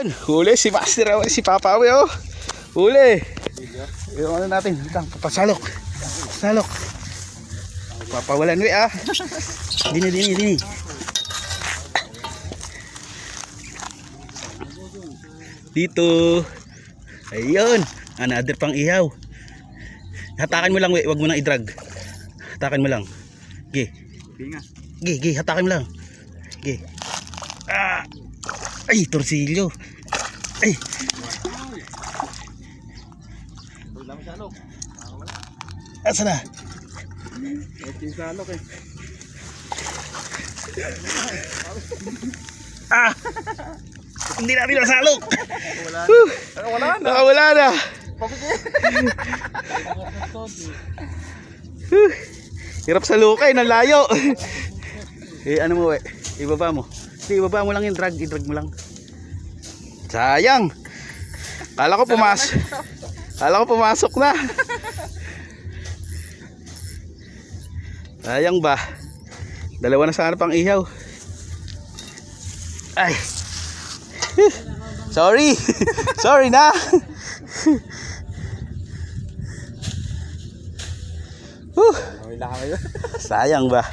Huli si Master, si Papa Awi, oh. Huli. Yung ano natin, papasalok. Salok. Papawalan wi, ah. Dini. Dito. Ayun, another pang ihaw. Hatakan mo lang, wi, wag mo nang i-drag. Hatakan mo lang. Gi. Gi, hatakan mo lang. Gi. Ah. Ay, torsilyo. Ay. Asa na? Ah. Hindi natin nasalok. Wala na. Hirap sa lukay, ng layo. Ano mo, ibaba mo. Ibaba mo lang yung drag, i-drag mo lang. Sayang. Kala ko pumasok na. Sayang ba? Dalawa na sana pang ihaw. Ay. Sorry. Sorry na. Sayang ba?